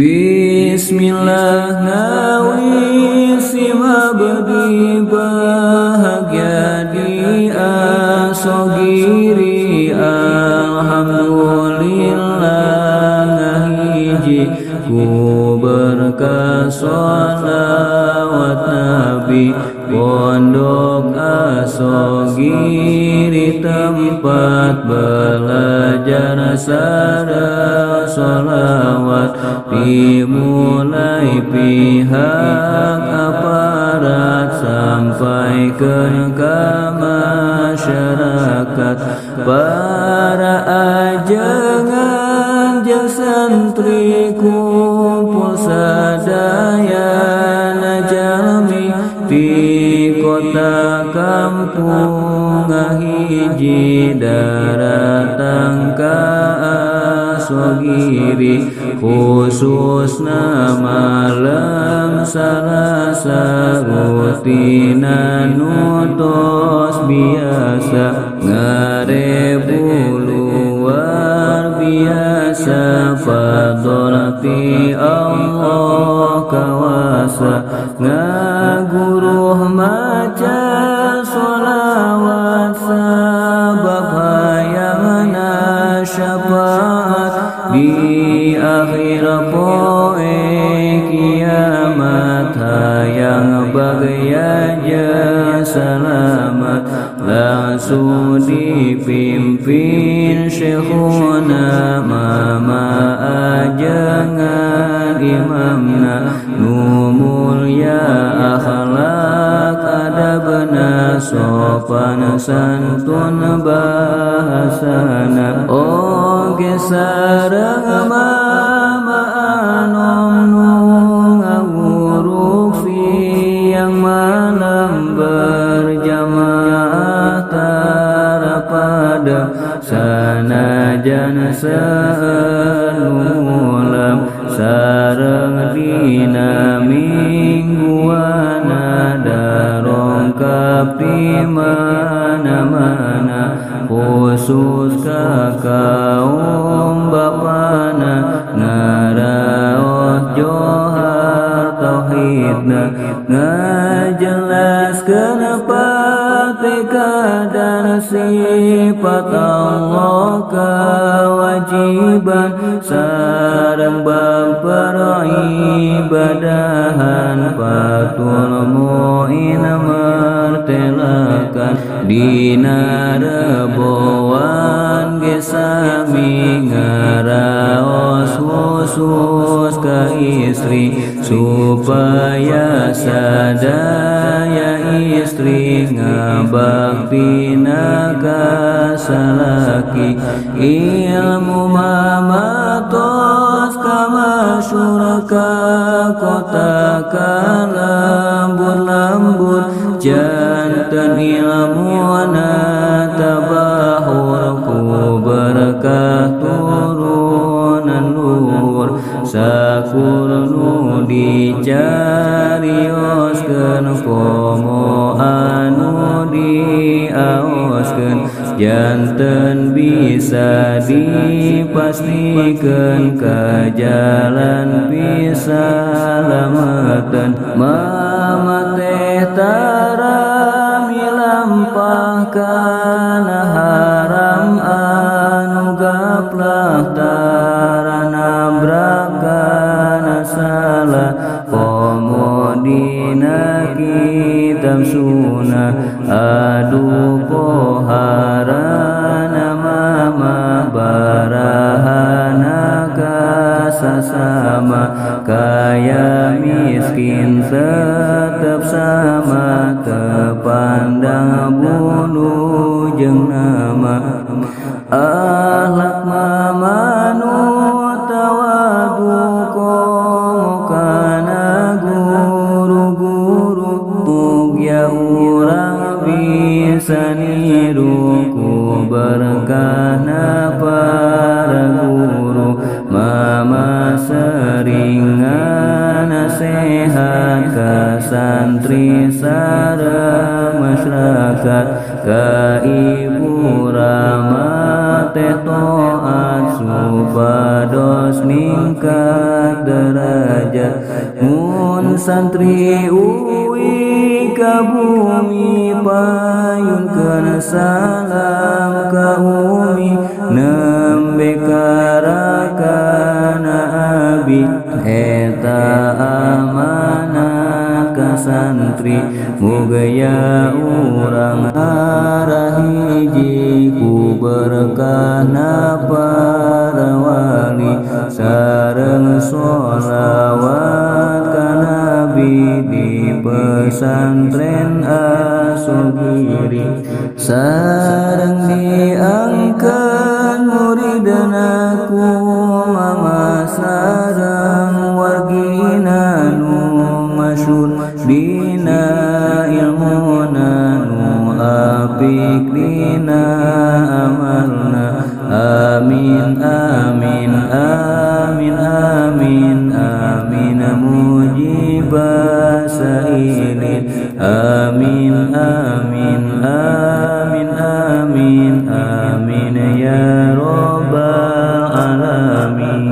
Bismillah ngawisi mabdi bahagia di asogiri. Alhamdulillah ngahiji ku berkah sholawat Nabi. Pondok asogiri tempat belajar sareng sholawat. Dimulai pihak aparat sampai ke masyarakat. Para ajengan jeung santri kumpul sadaya jalmi di kota kampung ngahiji daratang ka asogiri. Khususna malam Salasa rutina nutos biasa ngarebu luar biasa. Fadolati Allah kawasa ngaguruh maca sholawat sabab hayangna syafaat di akhir poe kiamat. Hayang bagaya jeung selamat langsung dipimpin syekhuna mama ajengan imamna nu mulya akhlak adabna sopan santun bahasana. Oge sareng mama anom nu ngawuruk yang malam berjamaah tarapada sanajan seulam sareng dina mingguana darongkap di mana-mana. Khusus ka kaum bapana naraos johar tauhidna ngajelaskeun pateka dan sifat Allah kewajiban sareng bab peribadahan patul mu'in martelakan dina reboan gesami ngaraos khusus ka istri supaya sadaya istri ngabaktina ka salaki. Ilmu mamatos ka masyuraka kota ka lembur-lembur janten ilmuana tabahur ku berkah turunan nur. Sakur nu dicarioskeun komo anu diaoskeun janten bisa dipastikeun ka jalan pisalametan. Mama teh tara milampah kana haram anu gaplak tara nabrak kana salah komo dina kitab sunnah. Adu poharana mama barahana kasasama kaya miskin tetep sama tepandang bunuh jeung nama. Akhlak mama nu tawadu komo kana guru-guru mugia urang bisa niru ku berkahna para guru. Mama sering nasihat ka santri sareng masyarakat. Ka ibu rahmat teh toat supados ningkat derajat mun santri uwi ka bumi payunkeun salam ka umi nembe karakana abi eta amanah ka santri mugaya urang arahiji ku berkahna para wali sareng sholawat ka nabi di pesantren Asogiri sareng diangkeun muridna ku mama sareng wargina nu masyhur dina ilmuna nu apik dina amalna amin amin amin amin amin mujibas sailin amin amin amin amin amin ya rabbal alamin.